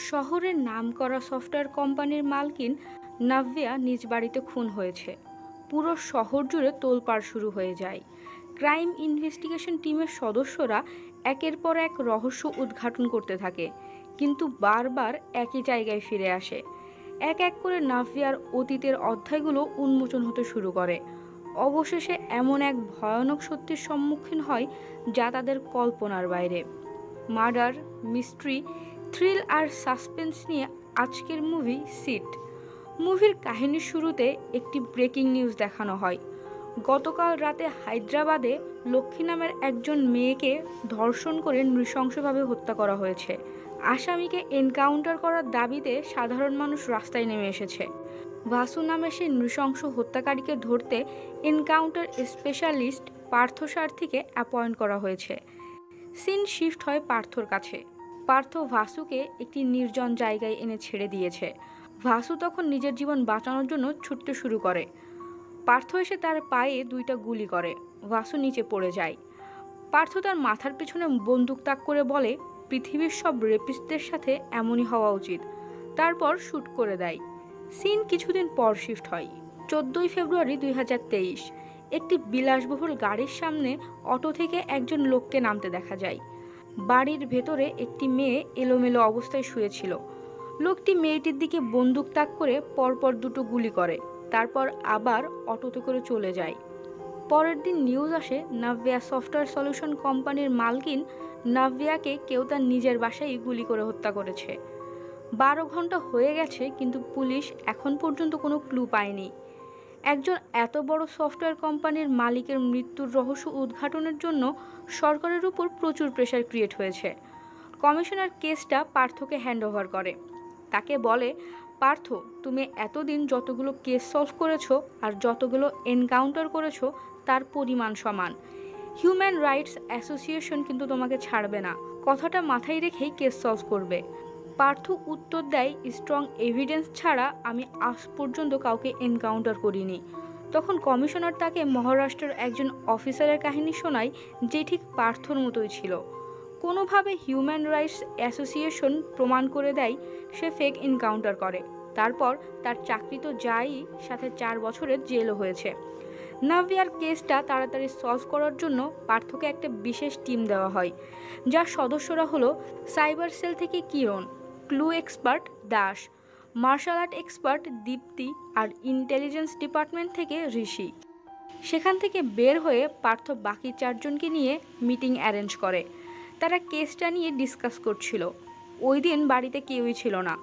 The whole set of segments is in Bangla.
শহরের নামকরা সফটওয়্যার কোম্পানির মালকিন নাভিয়া নিজ বাড়িতে খুন হয়েছে। পুরো শহর জুড়ে তোলপাড় শুরু হয়ে যায়। ক্রাইম ইনভেস্টিগেশন টিমের সদস্যরা একের পর এক রহস্য উদ্ঘাটন করতে থাকে, কিন্তু বারবার একই জায়গায় ফিরে আসে। এক এক করে নাভিয়ার অতীতের অধ্যায়গুলো উন্মোচন হতে শুরু করে। অবশেষে এমন এক ভয়ানক সত্যের সম্মুখীন হয় যা তাদের কল্পনার বাইরে। মার্ডার, মিস্ট্রি, থ্রিল আর সাসপেন্স নিয়ে আজকের মুভি সিট। মুভির কাহিনীর শুরুতে একটি ব্রেকিং নিউজ দেখানো হয়। গতকাল রাতে হায়দ্রাবাদে লক্ষ্মী নামের একজন মেয়েকে ধর্ষণ করে নৃশংসভাবে হত্যা করা হয়েছে। আসামিকে এনকাউন্টার করার দাবিতে সাধারণ মানুষ রাস্তায় নেমে এসেছে। ভাসু নামে সেই নৃশংস হত্যাকারীকে ধরতে এনকাউন্টার স্পেশালিস্ট পার্থ সারথীকে অ্যাপয়েন্ট করা হয়েছে। সিন শিফট হয় পার্থর কাছে। পার্থ ভাসুকে একটি নির্জন জায়গায় এনে ছেড়ে দিয়েছে। ভাসু তখন নিজের জীবন বাঁচানোর জন্য ছুটতে শুরু করে। পার্থ এসে তার পায়ে দুইটা গুলি করে। ভাসু নিচে পড়ে যায়। পার্থ তার মাথার পেছনে বন্দুক তাক করে বলে, পৃথিবীর সব রেপিস্টদের সাথে এমনই হওয়া উচিত। তারপর শ্যুট করে দেয়। সিন কিছুদিন পর শিফট হয় 14ই ফেব্রুয়ারি 2023। একটি বিলাসবহুল গাড়ির সামনে অটো থেকে একজন লোককে নামতে দেখা যায়। বাড়ির ভেতরে একটি মেয়ে এলোমেলো অবস্থায় শুয়েছিল। লোকটি মেয়েটির দিকে বন্দুক তাক করে পরপর দুটো গুলি করে, তারপর আবার অটোতে করে চলে যায়। পরের দিন নিউজ আসে নাভিয়া সফটওয়্যার সলিউশন কোম্পানির মালকিন নাভিয়াকে কেউ তার নিজের বাসায় গুলি করে হত্যা করেছে। 12 ঘন্টা হয়ে গেছে, কিন্তু পুলিশ এখন পর্যন্ত কোনো ক্লু পায়নি। একজন এত বড় সফটওয়্যার কোম্পানির মালিকের মৃত্যুর রহস্য উদ্ঘাটনের জন্য সরকারের উপর প্রচুর প্রেশার ক্রিয়েট হয়েছে। কমিশনার কেসটা পার্থকে হ্যান্ডওভার করে। তাকে বলে, পার্থ, তুমি এতদিন যতগুলো কেস সলভ করেছো আর যতগুলো এনকাউন্টার করেছো তার পরিমাণ সমান। হিউম্যান রাইটস অ্যাসোসিয়েশন কিন্তু তোমাকে ছাড়বে না। কথাটা মাথায় রেখেই কেস সলভ করবে। পার্থ উত্তর দেয়, স্ট্রং এভিডেন্স ছাড়া আমি আজ পর্যন্ত কাউকে এনকাউন্টার করিনি। তখন কমিশনার তাকে মহারাষ্ট্রের একজন অফিসারের কাহিনী শোনায়, যে ঠিক পার্থর মতোই ছিল। কোনোভাবে হিউম্যান রাইটস অ্যাসোসিয়েশন প্রমাণ করে দেয় সে ফেক এনকাউন্টার করে। তারপর তার চাকরি তো যায়ই, সাথে 4 বছরের জেলও হয়েছে। নাভিয়ার কেসটা তাড়াতাড়ি সলভ করার জন্য পার্থকে একটা বিশেষ টিম দেওয়া হয়, যার সদস্যরা হলো সাইবার সেল থেকে Kiran, clue expert Das, martial art expert Dipti আর ইন্টেলিজেন্স ডিপার্টমেন্ট থেকে ঋষি। সেখান থেকে বের হয়ে পার্থ বাকি 4 জনকে নিয়ে মিটিং অ্যারেঞ্জ করে। তারা কেসটা নিয়ে ডিসকাস করছিল। ওই দিন বাড়িতে কেউই ছিল না,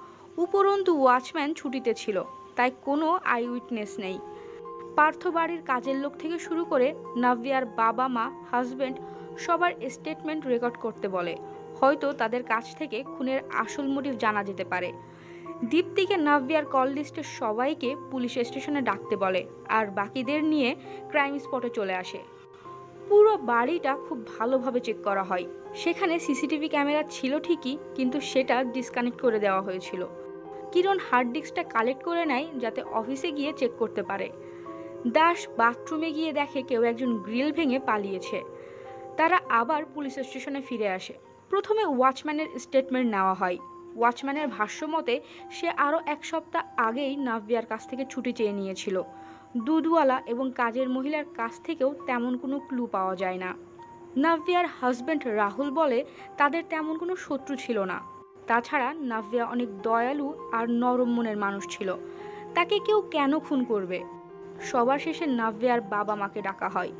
উপরন্তু ওয়াচম্যান ছুটিতে ছিল, তাই কোনো আই উইটনেস নেই। পার্থ বাড়ির কাজের লোক থেকে শুরু করে নাভিয়ার বাবা মা, হাজব্যান্ড সবার স্টেটমেন্ট রেকর্ড করতে বলে। হয়তো তাদের কাছ থেকে খুনের আসল মোটিভ জানা যেতে পারে। দীপ্তিকে নাভিয়ার কল লিস্টের সবাইকে পুলিশ স্টেশনে ডাকতে বলে, আর বাকিদের নিয়ে ক্রাইম স্পটে চলে আসে। পুরো বাড়িটা খুব ভালোভাবে চেক করা হয়। সেখানে সিসিটিভি ক্যামেরা ছিল ঠিকই, কিন্তু সেটা ডিসকানেক্ট করে দেওয়া হয়েছিল। কিরণ হার্ড ডিস্কটা কালেক্ট করে নেয় যাতে অফিসে গিয়ে চেক করতে পারে। দাস বাথরুমে গিয়ে দেখে কেউ একজন গ্রিল ভেঙে পালিয়েছে। তারা আবার পুলিশ স্টেশনে ফিরে আসে। প্রথমে ওয়াচম্যানের স্টেটমেন্ট নেওয়া হয়। ওয়াচম্যানের ভাষ্য মতে সে আরও 1 সপ্তাহ আগেই নাভিয়ার কাছ থেকে ছুটি চেয়ে নিয়েছিল। দুধওয়ালা এবং কাজের মহিলার কাছ থেকেও তেমন কোনো ক্লু পাওয়া যায় না। নাভিয়ার হাজব্যান্ড রাহুল বলে তাদের তেমন কোনো শত্রু ছিল না। তাছাড়া নাভিয়া অনেক দয়ালু আর নরম মনের মানুষ ছিল। তাকে কেউ কেন খুন করবে? সবার শেষে নাভিয়ার বাবা মাকে ডাকা হয়।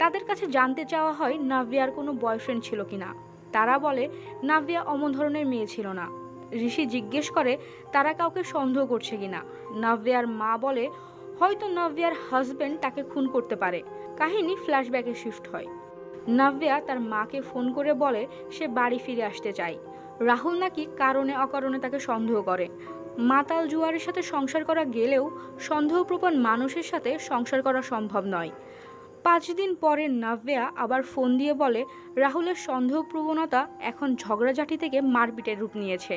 তাদের কাছে জানতে চাওয়া হয় নাভিয়ার কোনো বয়ফ্রেন্ড ছিল কিনা। তারা বলে নাভিয়া অমন ধরনের মেয়ে ছিল না। ঋষি জিজ্ঞেস করে তারা কাউকে সন্দেহ করছে কিনা। নাভিয়ার মা বলে হয়তো নাভিয়ার হাজব্যান্ড তাকে খুন করতে পারে। কাহিনী ফ্ল্যাশব্যাকে শিফট হয়। নাভিয়া তার মাকে ফোন করে বলে সে বাড়ি ফিরে আসতে চায়। রাহুল নাকি কারণে অকারণে তাকে সন্দেহ করে। মাতাল জুয়ারের সাথে সংসার করা গেলেও সন্দেহপ্রবণ মানুষের সাথে সংসার করা সম্ভব নয়। 5 দিন পরে নাভিয়া আবার ফোন দিয়ে বলে রাহুলের সন্দেহপ্রবণতা এখন ঝগড়াঝাটি থেকে মারপিটের রূপ নিয়েছে।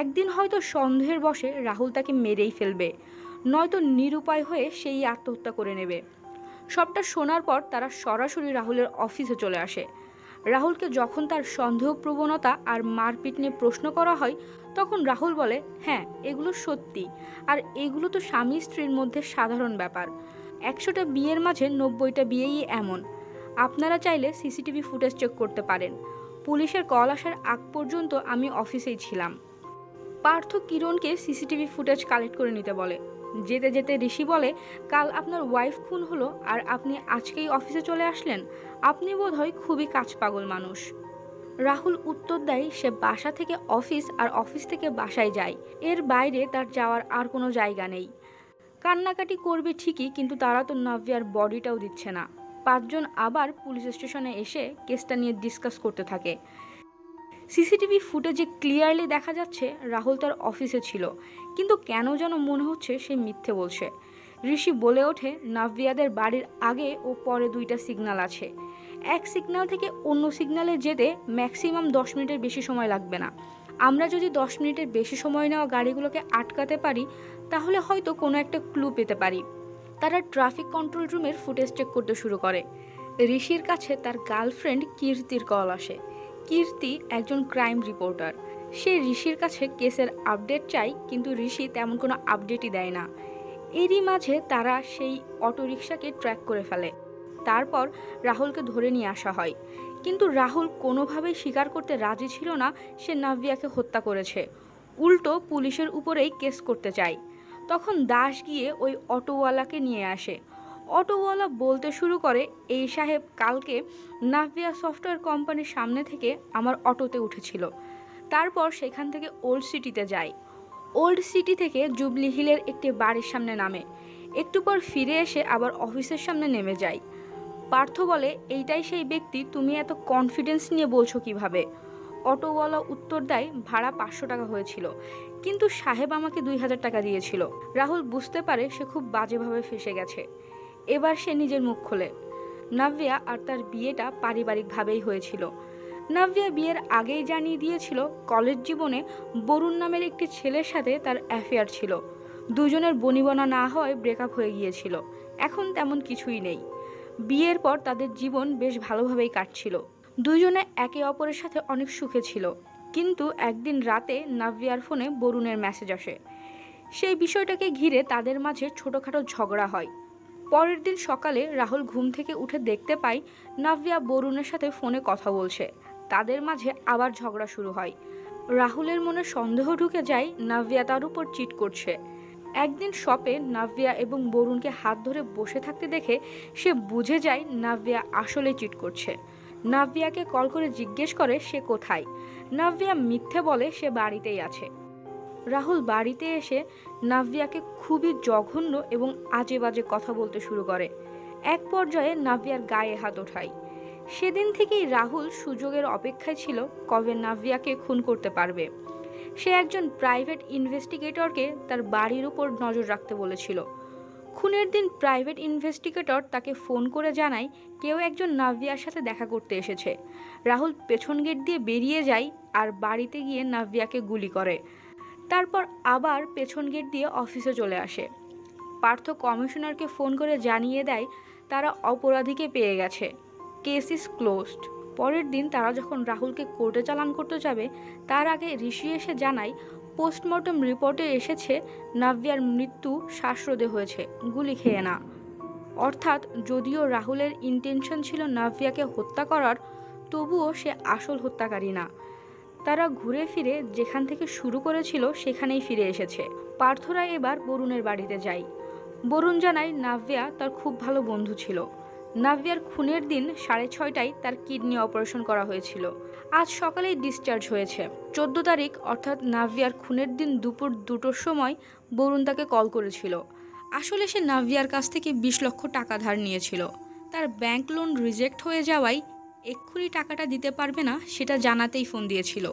একদিন হয়তো সন্দেহের বশে রাহুল তাকে মেরেই ফেলবে, নয়তো নিরুপায় হয়ে সেই আত্মহত্যা করে নেবে। সবটা শোনার পর তারা সরাসরি রাহুলের অফিসে চলে আসে। রাহুলকে যখন তার সন্দেহ প্রবণতা আর মারপিট নিয়ে প্রশ্ন করা হয়, তখন রাহুল বলে, হ্যাঁ, এগুলো সত্যি, আর এগুলো তো স্বামী স্ত্রীর মধ্যে সাধারণ ব্যাপার। 100টা বিয়ের মাঝে 90টা বিয়েই এমন। আপনারা চাইলে সিসিটিভি ফুটেজ চেক করতে পারেন। পুলিশের কল আসার আগ পর্যন্ত আমি অফিসেই ছিলাম। পার্থ কিরণকে সিসিটিভি ফুটেজ কালেক্ট করে নিতে বলে। যেতে যেতে ঋষি বলে, কাল আপনার ওয়াইফ খুন হলো আর আপনি আজকেই অফিসে চলে আসলেন। আপনি বোধহয় খুবই কাজ পাগল মানুষ। রাহুল উত্তর দেয়, সে বাসা থেকে অফিস আর অফিস থেকে বাসায় যায়, এর বাইরে তার যাওয়ার আর কোনো জায়গা নেই। কান্নাকাটি করবে ঠিকই, কিন্তু তারা তো নাভিয়ার বডিটাও দিচ্ছে না। 5 জন আবার পুলিশ স্টেশনে এসে কেসটা নিয়ে ডিসকাস করতে থাকে। সিসিটিভি ফুটেজে ক্লিয়ারলি দেখা যাচ্ছে রাহুল তার অফিসে ছিল, কিন্তু কেন যেন মনে হচ্ছে সে মিথ্যে বলছে। ঋষি বলে ওঠে, নাভিয়াদের বাড়ির আগে ও পরে 2টা সিগন্যাল আছে। এক সিগন্যাল থেকে অন্য সিগন্যালে যেতে ম্যাক্সিমাম 10 মিনিটের বেশি সময় লাগবে না। আমরা যদি 10 মিনিটের বেশি সময় নেওয়া গাড়িগুলোকে আটকাতে পারি, তাহলে হয়তো কোনো একটা ক্লু পেতে পারি। তারা ট্রাফিক কন্ট্রোল রুমের ফুটেজ চেক করতে শুরু করে। ঋষির কাছে তার গার্লফ্রেন্ড কীর্তির কল আসে। কীর্তি একজন ক্রাইম রিপোর্টার। সে ঋষির কাছে কেসের আপডেট চাই, কিন্তু ঋষি তেমন কোনো আপডেটই দেয় না। এরই মাঝে তারা সেই অটোরিকশাকে ট্র্যাক করে ফেলে। তারপর রাহুলকে ধরে নিয়ে আসা হয়, কিন্তু রাহুল কোনোভাবেই স্বীকার করতে রাজি ছিল না সে নাভিয়াকে হত্যা করেছে। উল্টো পুলিশের উপরেই কেস করতে চায়। তখন দাস গিয়ে ওই অটোওয়ালাকে নিয়ে আসে। অটোওয়ালা বলতে শুরু করে, এই সাহেব কালকে নাভিয়া সফটওয়্যার কোম্পানির সামনে থেকে আমার অটোতে উঠেছিল। তারপর সেখান থেকে ওল্ড সিটিতে যায়। ওল্ড সিটি থেকে জুবলি হিলের একটি বাড়ির সামনে নামে। একটু পর ফিরে এসে আবার অফিসের সামনে নেমে যায়। পার্থ বলে, এইটাই সেই ব্যক্তি, তুমি এত কনফিডেন্স নিয়ে বলছো কিভাবে? অটোওয়ালা উত্তর দেয়, ভাড়া 500 টাকা হয়েছিল, কিন্তু সাহেব আমাকে 2000 টাকা দিয়েছিল। রাহুল বুঝতে পারে সে খুব বাজেভাবে ফেসে গেছে। এবার সে নিজের মুখ খোলে। নাভিয়া আর তার বিয়েটা পারিবারিকভাবেই হয়েছিল। নাভিয়া বিয়ের আগেই জানিয়ে দিয়েছিল কলেজ জীবনে বরুণ নামের একটি ছেলের সাথে তার অ্যাফেয়ার ছিল। দুজনের বনিবনা না হওয়ায় ব্রেকআপ হয়ে গিয়েছিল। এখন তেমন কিছুই নেই। বিয়ের পর তাদের জীবন বেশ ভালোভাবেই কাটছিল। দুজনে একে অপরের সাথে অনেক সুখে ছিল। কিন্তু একদিন রাতে নাভিয়ার ফোনে বরুণের মেসেজ আসে। সেই বিষয়টাকে ঘিরে তাদের মাঝে ছোটোখাটো ঝগড়া হয়। পরের দিন সকালে রাহুল ঘুম থেকে উঠে দেখতে পায় নাভিয়া বরুণের সাথে ফোনে কথা বলছে। তাদের মাঝে আবার ঝগড়া শুরু হয়। রাহুলের মনে সন্দেহ ঢুকে যায় নাভিয়া তার উপর চিট করছে। একদিন শপে নাভিয়া এবং বরুণকে হাত ধরে বসে থাকতে দেখে সে বুঝে যায় নাভিয়া আসলে চিট করছে। নাভিয়াকে কল করে জিজ্ঞেস করে সে কোথায়। নাভিয়া মিথ্যে বলে সে বাড়িতেই আছে। রাহুল বাড়িতে এসে নাভিয়াকে খুবই জঘন্য এবং আজে বাজে কথা বলতে শুরু করে। এক পর্যায়ে নাভিয়ার গায়ে হাত ওঠায়। সেদিন থেকেই রাহুল সুযোগের অপেক্ষায় ছিল কবে নাভিয়াকে খুন করতে পারবে। সে একজন প্রাইভেট ইনভেস্টিগেটরকে তার বাড়ির উপর নজর রাখতে বলেছিল। খুনের দিন প্রাইভেট ইনভেস্টিগেটর তাকে ফোন করে জানায় কেউ একজন নাভিয়ার সাথে দেখা করতে এসেছে। রাহুল পেছন গেট দিয়ে বেরিয়ে যায় আর বাড়িতে গিয়ে নাভিয়াকে গুলি করে। তারপর আবার পেছন গেট দিয়ে অফিসে চলে আসে। পার্থ কমিশনারকে ফোন করে জানিয়ে দেয় তারা অপরাধীকে পেয়ে গেছে, কেস ইজ ক্লোজড। পরের দিন তারা যখন রাহুলকে কোর্টে চালান করতে যাবে, তার আগে ঋষি এসে জানায় পোস্টমর্টম রিপোর্টে এসেছে নাভিয়ার মৃত্যু শ্বাসরোধে হয়েছে, গুলি খেয়ে না। অর্থাৎ যদিও রাহুলের ইন্টেনশন ছিল নাভিয়াকে হত্যা করার, তবুও সে আসল হত্যাকারী না। তারা ঘুরে ফিরে যেখান থেকে শুরু করেছিল সেখানেই ফিরে এসেছে। পার্থরা এবার বরুণের বাড়িতে যায়। বরুণ জানায় নাভিয়া তার খুব ভালো বন্ধু ছিল। নাভিয়ার খুনের দিন 6:30টায় তার কিডনি অপারেশন করা হয়েছিল। আজ সকালেই ডিসচার্জ হয়েছে। 14 তারিখ অর্থাৎ নাভিয়ার খুনের দিন দুপুর 2টোর সময় বরুণ তাকে কল করেছিল। আসলে সে নাভিয়ার কাছ থেকে 20 লক্ষ টাকা ধার নিয়েছিল। তার ব্যাংক লোন রিজেক্ট হয়ে যাওয়ায় এক্ষুনি টাকাটা দিতে পারবে না সেটা জানাতেই ফোন দিয়েছিল।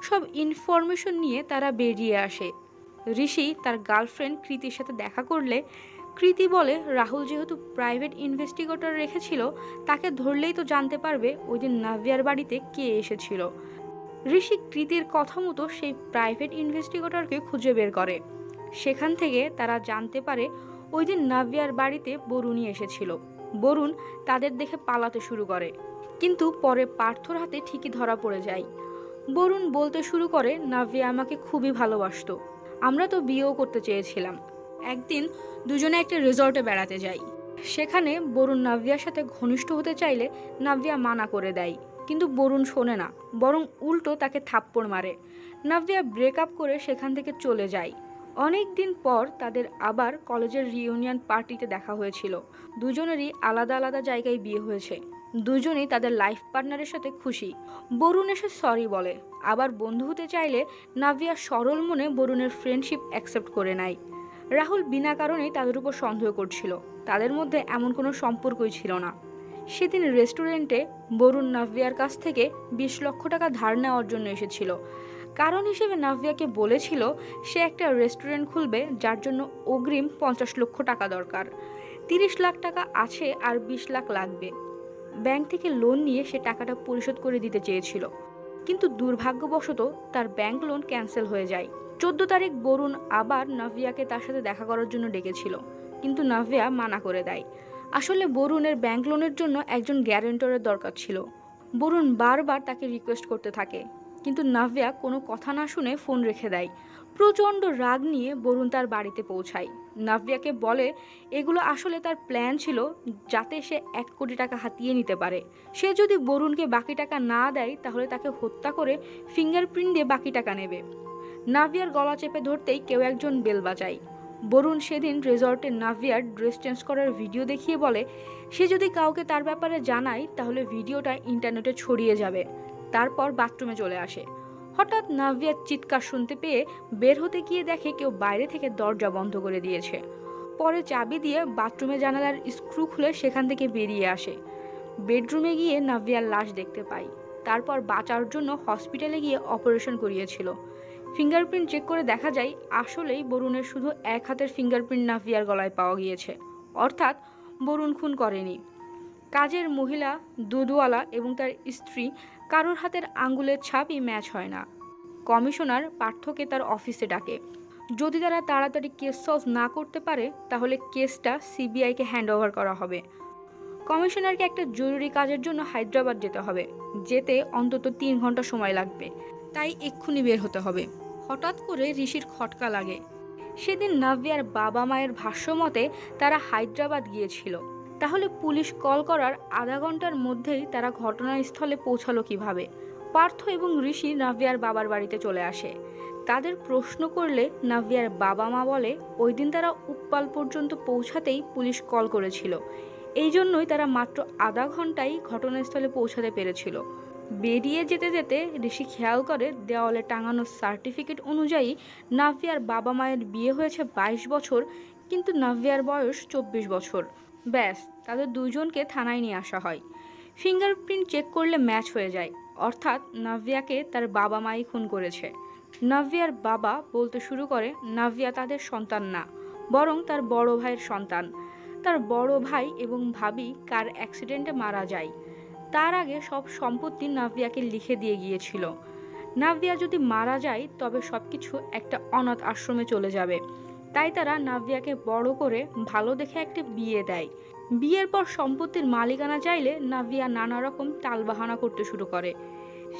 সব ইনফরমেশন নিয়ে তারা বেরিয়ে আসে। ঋষি তার গার্লফ্রেন্ড কৃতির সাথে দেখা করলে কৃতি বলে রাহুল যেহেতু প্রাইভেট ইনভেস্টিগেটর রেখেছিল, তাকে ধরলেই তো জানতে পারবে ওই দিন নাভিয়ার বাড়িতে কে এসেছিল। ঋষি কৃতির কথা মতো সেই প্রাইভেট ইনভেস্টিগেটরকে খুঁজে বের করে। সেখান থেকে তারা জানতে পারে ওই দিন নাভিয়ার বাড়িতে বরুণই এসেছিল। বরুণ তাদের দেখে পালাতে শুরু করে, কিন্তু পরে পার্থর হাতে ঠিকই ধরা পড়ে যায়। বরুণ বলতে শুরু করে, নাভিয়া আমাকে খুবই ভালোবাসতো, আমরা তো বিয়েও করতে চেয়েছিলাম। একদিন দুজনে একটা রিসর্টে বেড়াতে যাই। সেখানে বরুণ নাভিয়ার সাথে ঘনিষ্ঠ হতে চাইলে নাভিয়া মানা করে দেয়, কিন্তু বরুণ শোনে না, বরং উল্টো তাকে থাপ্পড় মারে। নাভিয়া ব্রেকআপ করে সেখান থেকে চলে যায়। অনেক দিন পর তাদের আবার কলেজের রিইউনিয়ন পার্টিতে দেখা হয়েছিল। দুজনেরই আলাদা আলাদা জায়গায় বিয়ে হয়েছে, দুজনেই তাদের লাইফ পার্টনারের সাথে খুশি। বরুণ এসে সরি বলে, আবার বন্ধু হতে চাইলে নাভিয়া সরল মনে বরুণের ফ্রেন্ডশিপ অ্যাকসেপ্ট করে নেয়। রাহুল বিনা কারণেই তাদের উপর সন্দেহ করছিল, তাদের মধ্যে এমন কোনো সম্পর্কই ছিল না। সেদিন রেস্টুরেন্টে বরুণ নাভিয়ার কাছ থেকে 20 লক্ষ টাকা ধার নেওয়ার জন্য এসেছিল। কারণ হিসেবে নাভিয়াকে বলেছিল সে একটা রেস্টুরেন্ট খুলবে, যার জন্য অগ্রিম 50 লক্ষ টাকা দরকার। 30 লাখ টাকা আছে আর 20 লাখ লাগবে। ব্যাংক থেকে লোন নিয়ে সে টাকাটা পরিশোধ করে দিতে চেয়েছিল, কিন্তু দুর্ভাগ্যবশত তার ব্যাংক লোন ক্যান্সেল হয়ে যায়। 14 তারিখ বরুণ আবার নাভিয়াকে তার সাথে দেখা করার জন্য ডেকেছিল, কিন্তু নাভিয়া মানা করে দেয়। আসলে বরুণের ব্যাংক লোনের জন্য একজন গ্যারেন্টরের দরকার ছিল। বরুণ বারবার তাকে রিকোয়েস্ট করতে থাকে, কিন্তু নাভিয়া কোনো কথা না শুনে ফোন রেখে দেয়। প্রচণ্ড রাগ নিয়ে বরুণ তার বাড়িতে পৌঁছায়। নাভিয়াকে বলে এগুলো আসলে তার প্ল্যান ছিল, যাতে সে 1 কোটি টাকা হাতিয়ে নিতে পারে। সে যদি বরুণকে বাকি টাকা না দেয় তাহলে তাকে হত্যা করে ফিঙ্গারপ্রিন্ট দিয়ে বাকি টাকা নেবে। নাভিয়ার গলা চেপে ধরতেই কেউ একজন বেল বাজায়। বরুণ সেদিন রিসর্টে নাভিয়ার ড্রেস চেঞ্জ করার ভিডিও দেখিয়ে বলে সে যদি কাউকে তার ব্যাপারে জানায় তাহলে ভিডিওটা ইন্টারনেটে ছড়িয়ে যাবে। তারপর বাথরুমে চলে আসে। হঠাৎ নাভিয়ার চিৎকার শুনতে পেয়ে বের হতে গিয়ে দেখে কেউ বাইরে থেকে দরজা বন্ধ করে দিয়েছে। পরে চাবি দিয়ে বাথরুমে জানালার স্ক্রু খুলে সেখান থেকে বেরিয়ে আসে। বেডরুমে গিয়ে নাভিয়ার লাশ দেখতে পাই। তারপর বাঁচার জন্য হসপিটালে গিয়ে অপারেশন করিয়েছিল। ফিঙ্গারপ্রিন্ট চেক করে দেখা যায় আসলেই বরুণের শুধু এক হাতের ফিঙ্গারপ্রিন্ট নাভিয়ার গলায় পাওয়া গিয়েছে, অর্থাৎ বরুণ খুন করেনি। কাজের মহিলা, দুধওয়ালা এবং তার স্ত্রী কারোর হাতের আঙ্গুলের ছাপই ম্যাচ হয় না। কমিশনার পার্থকে তার অফিসে ডাকে। যদি তারা তাড়াতাড়ি কেস সলভ না করতে পারে তাহলে কেসটা সিবিআইকে হ্যান্ড ওভার করা হবে। কমিশনারকে একটা জরুরি কাজের জন্য হায়দ্রাবাদ যেতে হবে, যেতে অন্তত 3 ঘন্টা সময় লাগবে, তাই এক্ষুনি বের হতে হবে। হঠাৎ করে ঋষির খটকা লাগে। সেদিন নাভিয়ার বাবা মায়ের ভাষ্য মতে তারা হায়দ্রাবাদ গিয়েছিল। তাহলে পুলিশ কল করার আধা ঘন্টার মধ্যেই তারা ঘটনাস্থলে পৌঁছালো কিভাবে? পার্থ এবং ঋষি নাভিয়ার বাবার বাড়িতে চলে আসে। তাদের প্রশ্ন করলে নাভিয়ার বাবা মা বলে ওই দিন তারা উপ্পাল পর্যন্ত পৌঁছাতেই পুলিশ কল করেছিল, এই জন্যই তারা মাত্র আধা ঘন্টায় ঘটনাস্থলে পৌঁছাতে পেরেছিল। বেরিয়ে যেতে যেতে ঋষি খেয়াল করে দেওয়ালে টাঙানো সার্টিফিকেট অনুযায়ী নাভিয়ার বাবা মায়ের বিয়ে হয়েছে 22 বছর, কিন্তু নাভিয়ার বয়স 24 বছর। ব্যাস, তাদের দুজনকে থানায় নিয়ে আসা হয়। ফিঙ্গারপ্রিন্ট চেক করলে ম্যাচ হয়ে যায়, অর্থাৎ নাভিয়াকে তার বাবা মাই খুন করেছে। নাভিয়ার বাবা বলতে শুরু করে নাভিয়া তাদের সন্তান না, বরং তার বড় ভাইয়ের সন্তান। তার বড় ভাই এবং ভাবি কার অ্যাক্সিডেন্টে মারা যায়। তার আগে সব সম্পত্তি নাভিয়াকে লিখে দিয়ে গিয়েছিল। নাভিয়া যদি মারা যায় তবে সবকিছু একটা অনাথ আশ্রমে চলে যাবে। তাই তারা নাভিয়াকে বড় করে ভালো দেখে একটা বিয়ে দেয়। বিয়ের পর সম্পত্তির মালিকানা চাইলে নাভিয়া নানা রকম টালবাহানা করতে শুরু করে।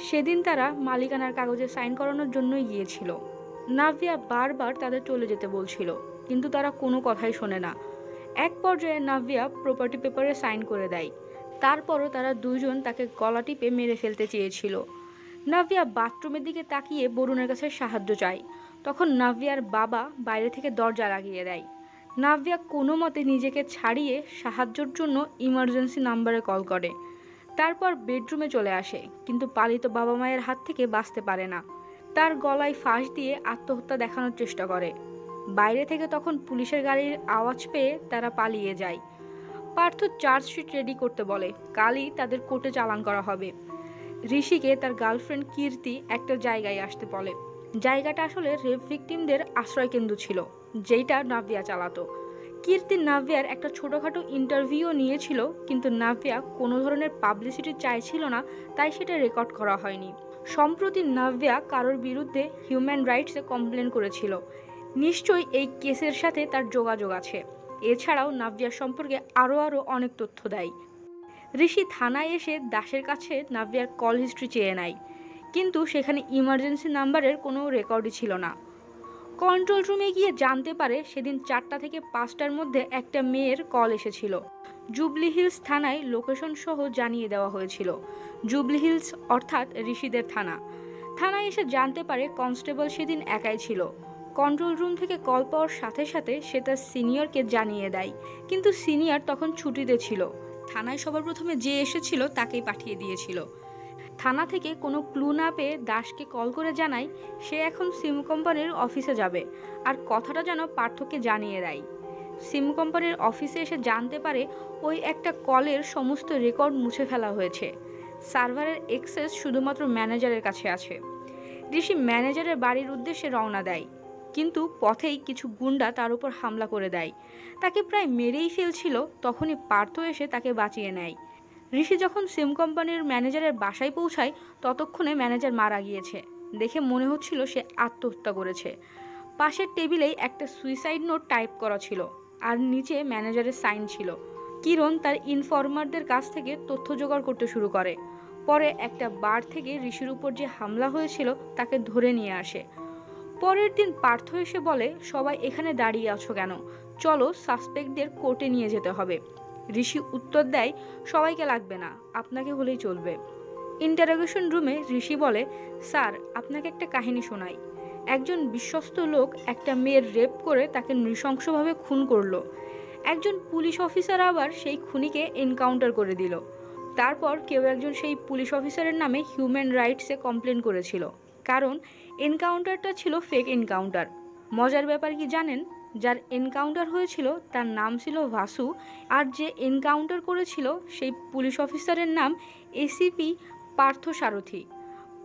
সেদিন তারা মালিকানার কাগজে সাইন করানোর জন্যই গিয়েছিল। নাভিয়া বারবার তাদের চলে যেতে বলছিল, কিন্তু তারা কোনো কথাই শোনে না। এক পর্যায়ে নাভিয়া প্রপার্টি পেপারে সাইন করে দেয়। তারপরও তারা দুজন তাকে গলা টিপে মেরে ফেলতে চেয়েছিল। নাভিয়া বাথরুমের দিকে তাকিয়ে বরুণের কাছে সাহায্য চায়। তখন নাভিয়ার বাবা বাইরে থেকে দরজা লাগিয়ে দেয়। নাভিয়া কোনো মতে নিজেকে ছাড়িয়ে সাহায্যের জন্য ইমার্জেন্সি নাম্বারে কল করে। তারপর বেডরুমে চলে আসে, কিন্তু পালিত বাবা মায়ের হাত থেকে বাঁচতে পারে না। তার গলায় ফাঁস দিয়ে আত্মহত্যা দেখানোর চেষ্টা করে। বাইরে থেকে তখন পুলিশের গাড়ির আওয়াজ পেয়ে তারা পালিয়ে যায়। পার্থ চার্জশিট রেডি করতে বলে, কালই তাদের কোর্টে চালান করা হবে। ঋষিকে তার গার্লফ্রেন্ড কীর্তি একটা জায়গায় আসতে বলে। জায়গাটা আসলে রেপ ভিকটিমদের আশ্রয়কেন্দ্র ছিল, যেটা নাভিয়া চালাতো। কীর্তি নাভিয়ার একটা ছোটোখাটো ইন্টারভিউ নিয়েছিল, কিন্তু নাভিয়া কোনো ধরনের পাবলিসিটি চাইছিল না, তাই সেটা রেকর্ড করা হয়নি। সম্প্রতি নাভিয়া কারোর বিরুদ্ধে হিউম্যান রাইটসে কমপ্লেন করেছিল। নিশ্চয়ই এই কেসের সাথে তার যোগাযোগ আছে। এছাড়াও নাভিয়ার সম্পর্কে আরও অনেক তথ্য দেয়। ঋষি থানায় এসে দাসের কাছে নাভিয়ার কল হিস্ট্রি চেয়ে নেয়, কিন্তু সেখানে ইমার্জেন্সি নাম্বারের কোনো রেকর্ডই ছিল না। কন্ট্রোল রুমে গিয়ে জানতে পারে সেদিন 4টা থেকে 5টার মধ্যে একটা মেয়ের কল এসেছিল। জুবলি হিলস থানায় লোকেশন সহ জানিয়ে দেওয়া হয়েছিল। জুবলি হিলস অর্থাৎ ঋষিদের থানা। থানায় এসে জানতে পারে কনস্টেবল সেদিন একাই ছিল। কন্ট্রোল রুম থেকে কল পাওয়ার সাথে সাথে সে তার সিনিয়রকে জানিয়ে দেয়, কিন্তু সিনিয়র তখন ছুটিতে ছিল। থানায় সবার প্রথমে যে এসেছিল তাকেই পাঠিয়ে দিয়েছিল। থানা থেকে কোনো ক্লু না পেয়ে দাসকে কল করে জানায় সে এখন সিম কোম্পানির অফিসে যাবে, আর কথাটা যেন পার্থকে জানিয়ে দেয়। সিম কোম্পানির অফিসে এসে জানতে পারে ওই একটা কলের সমস্ত রেকর্ড মুছে ফেলা হয়েছে। সার্ভারের অ্যাক্সেস শুধুমাত্র ম্যানেজারের কাছে আছে। ঋষি ম্যানেজারের বাড়ির উদ্দেশ্যে রওনা দেয়, কিন্তু পথেই কিছু গুন্ডা তার উপর হামলা করে দেয়। তাকে প্রায় মেরেই ফেলছিল, তখনই পার্থ এসে তাকে বাঁচিয়ে নেয়। ঋষি যখন সিম কোম্পানির ম্যানেজারের বাসায় পৌঁছায় ততক্ষণে ম্যানেজার মারা গিয়েছে। দেখে মনে হচ্ছিল সে আত্মহত্যা করেছে। পাশের টেবিলেই একটা সুইসাইড নোট টাইপ করা ছিল, আর নিচে ম্যানেজারের সাইন ছিল। কিরণ তার ইনফরমারদের কাছ থেকে তথ্য জোগাড় করতে শুরু করে। পরে একটা বার থেকে ঋষির উপর যে হামলা হয়েছিল তাকে ধরে নিয়ে আসে। পরের দিন পার্থ এসে বলে, সবাই এখানে দাঁড়িয়ে আছো কেন? চলো, সাসপেক্টদের কোর্টে নিয়ে যেতে হবে। ঋষি উত্তর দেয়, সবাইকে লাগবে না, আপনাকে হলেই চলবে। ইন্টারোগেশন রুমে ঋষি বলে, স্যার আপনাকে একটা কাহিনী শোনাই। একজন বিশ্বস্ত লোক একটা মেয়ের রেপ করে তাকে নৃশংসভাবে খুন করলো। একজন পুলিশ অফিসার আবার সেই খুনিকে এনকাউন্টার করে দিল। তারপর কেউ একজন সেই পুলিশ অফিসারের নামে হিউম্যান রাইটসে কমপ্লেন করেছিল, কারণ এনকাউন্টারটা ছিল ফেক এনকাউন্টার। মজার ব্যাপার কি জানেন? যার এনকাউন্টার হয়েছিল তার নাম ছিল ভাসু, আর যে এনকাউন্টার করেছিল সেই পুলিশ অফিসারের নাম এসিপি পার্থ সারথি।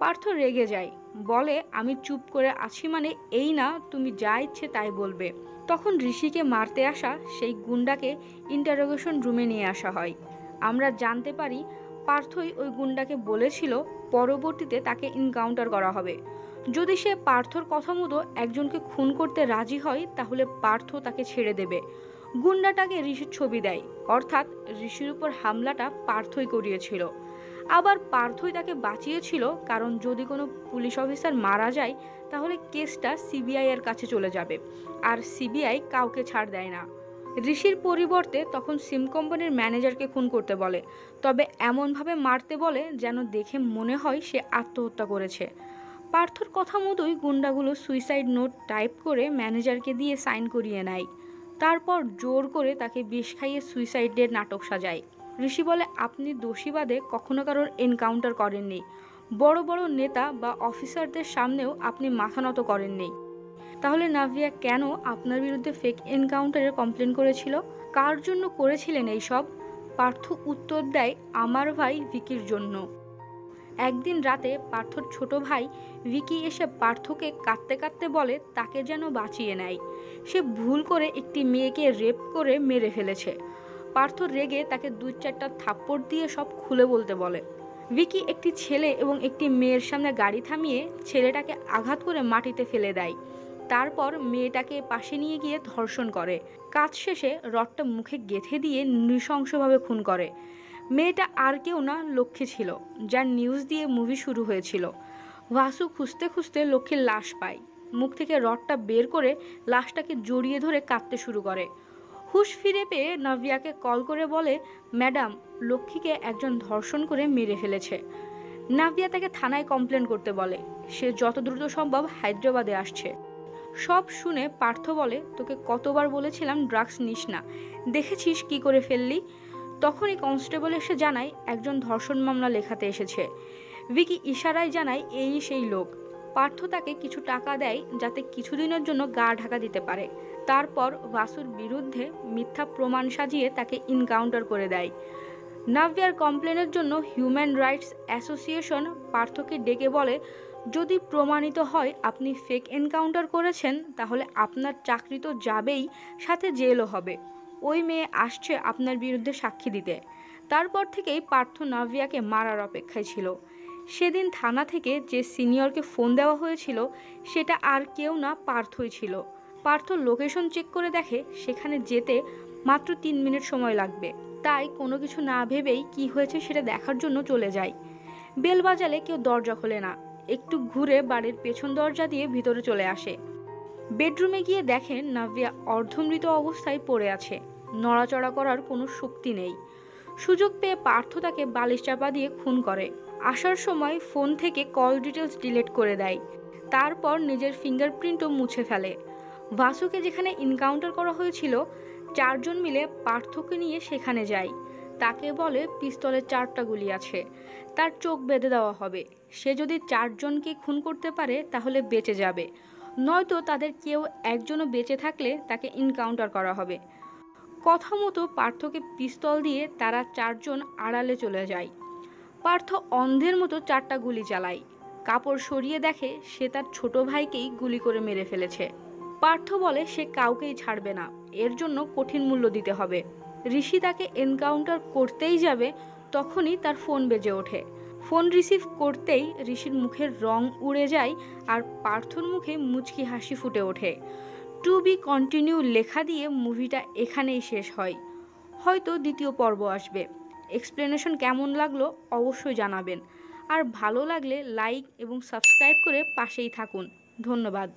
পার্থ রেগে যায়, বলে, আমি চুপ করে আছি মানে এই না তুমি যা ইচ্ছে তাই বলবে। তখন ঋষিকে মারতে আসা সেই গুন্ডাকে ইন্টারোগেশন রুমে নিয়ে আসা হয়। আমরা জানতে পারি পার্থই ওই গুন্ডাকে বলেছিল পরবর্তীতে তাকে এনকাউন্টার করা হবে। যদি সে পার্থর কথা মতো একজনকে খুন করতে রাজি হয় তাহলে পার্থ তাকে ছেড়ে দেবে। গুন্ডাটাকে ঋষির ছবি দেয়, অর্থাৎ ঋষির উপর হামলাটা পার্থই করিয়েছিল। আবার পার্থই তাকে বাঁচিয়েছিল, কারণ যদি কোনো পুলিশ অফিসার মারা যায় তাহলে কেসটা সিবিআই এর কাছে চলে যাবে, আর সিবিআই কাউকে ছাড় দেয় না। ঋষির পরিবর্তে তখন সিম কোম্পানির ম্যানেজারকে খুন করতে বলে, তবে এমনভাবে মারতে বলে যেন দেখে মনে হয় সে আত্মহত্যা করেছে। পার্থর কথা মতোই গুন্ডাগুলো সুইসাইড নোট টাইপ করে ম্যানেজারকে দিয়ে সাইন করিয়ে নেয়। তারপর জোর করে তাকে বিষ খাইয়ে সুইসাইডের নাটক সাজায়। ঋষি বলে, আপনি দোষীবাদে কখনো কারোর এনকাউন্টার করেননি, বড় বড় নেতা বা অফিসারদের সামনেও আপনি মাথা নত করেননি। তাহলে নাভিয়া কেন আপনার বিরুদ্ধে ফেক এনকাউন্টারের কমপ্লেন করেছিল? কার জন্য করেছিলেন এইসব? পার্থ উত্তর দেয়, আমার ভাই ভিকির জন্য। একদিন রাতে পার্থর ছোট ভাই ভিকি এসে পার্থকে কাঁদতে কাঁদতে বলে তাকে যেন বাঁচিয়ে নেয়। সে ভুল করে একটি মেয়েকে রেপ করে মেরে ফেলেছে। পার্থ রেগে তাকে 2-4টা থাপ্পড় দিয়ে সব খুলে বলতে বলে। ভিকি একটি ছেলে এবং একটি মেয়ের সামনে গাড়ি থামিয়ে ছেলেটাকে আঘাত করে মাটিতে ফেলে দেয়। তারপর মেয়েটাকে পাশে নিয়ে গিয়ে ধর্ষণ করে। কাজ শেষে রডটা মুখে গেঁথে দিয়ে নৃশংসভাবে খুন করে। মেয়েটা আর কেউ না, লক্ষ্মী ছিল, যার নিউজ দিয়ে মুভি শুরু হয়েছিল। ভাসু খুঁজতে খুঁজতে লক্ষ্মীর লাশ পায়। মুখ থেকে রডটা বের করে লাশটাকে জড়িয়ে ধরে কাঁদতে শুরু করে। হুঁশ ফিরে পেয়ে নাভিয়াকে কল করে বলে, ম্যাডাম, লক্ষ্মীকে একজন ধর্ষণ করে মেরে ফেলেছে। নাভিয়া তাকে থানায় কমপ্লেন করতে বলে। সে যত দ্রুত সম্ভব হায়দ্রাবাদে আসছে। সব শুনে পার্থ বলে, তোকে কতবার বলেছিলাম ড্রাগস নিস না, দেখেছিস কি করে ফেললি। তখনই কনস্টেবল এসে জানায় একজন ধর্ষণ মামলা লেখাতে এসেছে। ভিকি ইশারায় জানায় এই সেই লোক। পার্থ তাকে কিছু টাকা দেয় যাতে কিছুদিনের জন্য গা ঢাকা দিতে পারে। তারপর ভাসুর বিরুদ্ধে মিথ্যা প্রমাণ সাজিয়ে তাকে এনকাউন্টার করে দেয়। নাভিয়ার কমপ্লেনের জন্য হিউম্যান রাইটস অ্যাসোসিয়েশন পার্থকে ডেকে বলে, যদি প্রমাণিত হয় আপনি ফেক এনকাউন্টার করেছেন তাহলে আপনার চাকরি তো যাবেই, সাথে জেলও হবে। ওই মেয়ে আসছে আপনার বিরুদ্ধে সাক্ষী দিতে। তারপর থেকেই পার্থ নাভিয়াকে মারার অপেক্ষায় ছিল। সেদিন থানা থেকে যে সিনিয়রকে ফোন দেওয়া হয়েছিল সেটা আর কেউ না, পার্থই ছিল। পার্থ লোকেশন চেক করে দেখে সেখানে যেতে মাত্র 3 মিনিট সময় লাগবে। তাই কোনো কিছু না ভেবেই কি হয়েছে সেটা দেখার জন্য চলে যায়। বেল বাজালে কেউ দরজা খোলে না, একটু ঘুরে বাড়ির পেছন দরজা দিয়ে ভিতরে চলে আসে। বেডরুমে গিয়ে দেখেন নাভিয়া অর্ধমৃত অবস্থায় পড়ে আছে, নড়াচড়া করার কোনো শক্তি নেই। সুযোগ পেয়ে পার্থ তাকে বালিশ চাপা দিয়ে খুন করে। আসার সময় ফোন থেকে কল ডিটেলস ডিলিট করে দেয়, তারপর নিজের ফিঙ্গারপ্রিন্টও মুছে ফেলে। ভাসুকে যেখানে এনকাউন্টার করা হয়েছিল, 4জন মিলে পার্থকে নিয়ে সেখানে যায়। তাকে বলে পিস্তলের 4টা গুলি আছে, তার চোখ বেঁধে দেওয়া হবে। সে যদি 4জনকে খুন করতে পারে তাহলে বেঁচে যাবে, নয়তো তাদের কেউ একজনও বেঁচে থাকলে তাকে এনকাউন্টার করা হবে। কথা মতো পার্থকে পিস্তল দিয়ে তারা 4জন আড়ালে চলে যায়। পার্থ অন্ধের মতো 4টা গুলি চালায়। কাপড় সরিয়ে দেখে সে তার ছোট ভাইকেই গুলি করে মেরে ফেলেছে। পার্থ বলে সে কাউকেই ছাড়বে না, এর জন্য কঠিন মূল্য দিতে হবে। ঋষি তাকে এনকাউন্টার করতেই যাবে, তখনই তার ফোন বেজে ওঠে। ফোন রিসিভ করতেই ঋষির মুখের রং উড়ে যায় আর পার্থর মুখে মুচকি হাসি ফুটে ওঠে। টু বি কন্টিনিউ লেখা দিয়ে মুভিটা এখানেই শেষ হয়। হয়তো দ্বিতীয় পর্ব আসবে। এক্সপ্লেনেশন কেমন লাগলো অবশ্যই জানাবেন, আর ভালো লাগলে লাইক এবং সাবস্ক্রাইব করে পাশেই থাকুন। ধন্যবাদ।